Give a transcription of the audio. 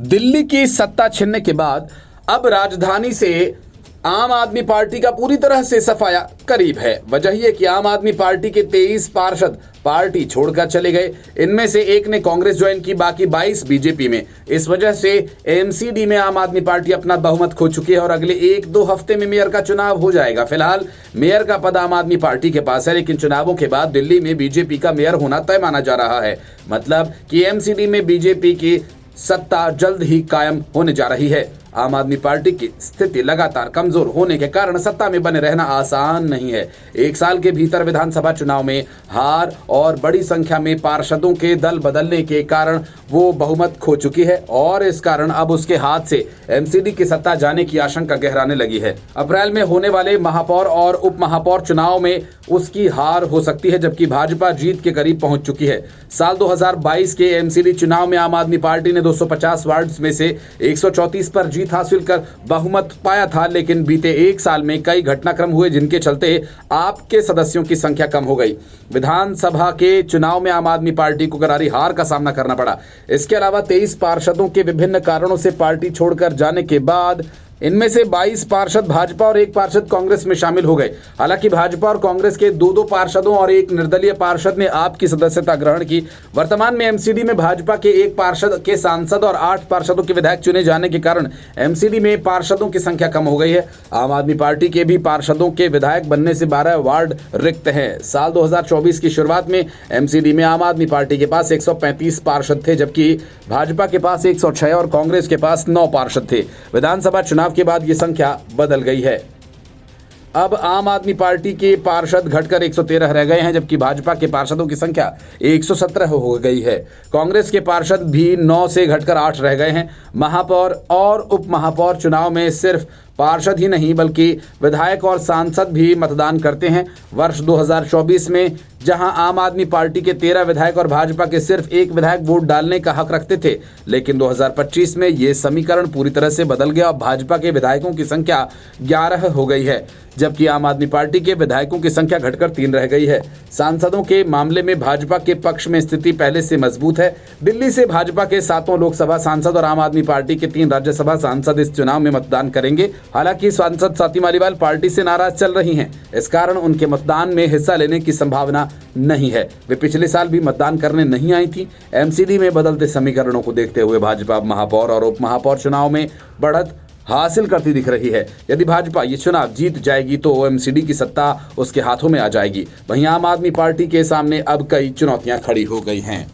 दिल्ली की सत्ता छिनने के बाद अब राजधानी से आम आदमी पार्टी का पूरी तरह से सफाया करीब है। वजह यह कि आम आदमी पार्टी के 23 पार्षद पार्टी छोड़कर चले गए। इनमें से एक ने कांग्रेस ज्वाइन की, बाकी 22 बीजेपी में। इस वजह से एमसीडी में आम आदमी पार्टी अपना बहुमत खो चुकी है और अगले 1-2 हफ्ते में मेयर का चुनाव हो जाएगा। फिलहाल मेयर का पद आम आदमी पार्टी के पास है, लेकिन चुनावों के बाद दिल्ली में बीजेपी का मेयर होना तय माना जा रहा है। मतलब कि एमसीडी में बीजेपी की सत्ता जल्द ही कायम होने जा रही है। आम आदमी पार्टी की स्थिति लगातार कमजोर होने के कारण सत्ता में बने रहना आसान नहीं है। 1 साल के भीतर विधानसभा चुनाव में हार और बड़ी संख्या में पार्षदों के दल बदलने के कारण वो बहुमत खो चुकी है और इस कारण अब उसके हाथ से एमसीडी की सत्ता जाने की आशंका गहराने लगी है। अप्रैल में होने वाले महापौर और उप महापौर चुनाव में उसकी हार हो सकती है, जबकि भाजपा जीत के करीब पहुंच चुकी है। साल 2022 के एमसीडी चुनाव में आम आदमी पार्टी ने 250 वार्ड्स में से 134 पर जीत हासिल कर बहुमत पाया था, लेकिन बीते 1 साल में कई घटनाक्रम हुए जिनके चलते आपके सदस्यों की संख्या कम हो गई। विधानसभा के चुनाव में आम आदमी पार्टी को करारी हार का सामना करना पड़ा। इसके अलावा 23 पार्षदों के विभिन्न कारणों से पार्टी छोड़कर जाने के बाद इनमें से 22 पार्षद भाजपा और 1 पार्षद कांग्रेस में शामिल हो गए। हालांकि भाजपा और कांग्रेस के 2-2 पार्षदों और 1 निर्दलीय पार्षद ने आपकी सदस्यता ग्रहण की। वर्तमान में एमसीडी में भाजपा के 1 पार्षद के सांसद और 8 पार्षदों के विधायक चुने जाने के कारण एमसीडी में पार्षदों की संख्या कम हो गई है। आम आदमी पार्टी के भी पार्षदों के विधायक बनने से 12 वार्ड रिक्त हैं। साल 2024 की शुरुआत में एमसीडी में आम आदमी पार्टी के पास 135 पार्षद थे, जबकि भाजपा के पास 106 और कांग्रेस के पास 9 पार्षद थे। विधानसभा चुनाव के बाद ये संख्या बदल गई है। अब आम आदमी पार्टी के पार्षद घटकर 113 रह गए हैं, जबकि भाजपा के पार्षदों की संख्या 117 हो गई है। कांग्रेस के पार्षद भी 9 से घटकर 8 रह गए हैं। महापौर और उप महापौर चुनाव में सिर्फ पार्षद ही नहीं बल्कि विधायक और सांसद भी मतदान करते हैं। वर्ष 2024 में जहां आम आदमी पार्टी के 13 विधायक और भाजपा के सिर्फ 1 विधायक वोट डालने का हक रखते थे, लेकिन 2025 में ये समीकरण पूरी तरह से बदल गया और भाजपा के विधायकों की संख्या 11 हो गई है, जबकि आम आदमी पार्टी के विधायकों की संख्या घटकर 3 रह गई है। सांसदों के मामले में भाजपा के पक्ष में स्थिति पहले से मजबूत है। दिल्ली से भाजपा के 7 लोकसभा सांसद और आम आदमी पार्टी के 3 राज्यसभा सांसद इस चुनाव में मतदान करेंगे। हालांकि सांसद स्वाति मालीवाल पार्टी से नाराज चल रही हैं, इस कारण उनके मतदान में हिस्सा लेने की संभावना नहीं है। वे पिछले साल भी मतदान करने नहीं आई थी। एमसीडी में बदलते समीकरणों को देखते हुए भाजपा महापौर और उप महापौर चुनाव में बढ़त हासिल करती दिख रही है। यदि भाजपा ये चुनाव जीत जाएगी तो एमसीडी की सत्ता उसके हाथों में आ जाएगी। वहीं आम आदमी पार्टी के सामने अब कई चुनौतियां खड़ी हो गई हैं।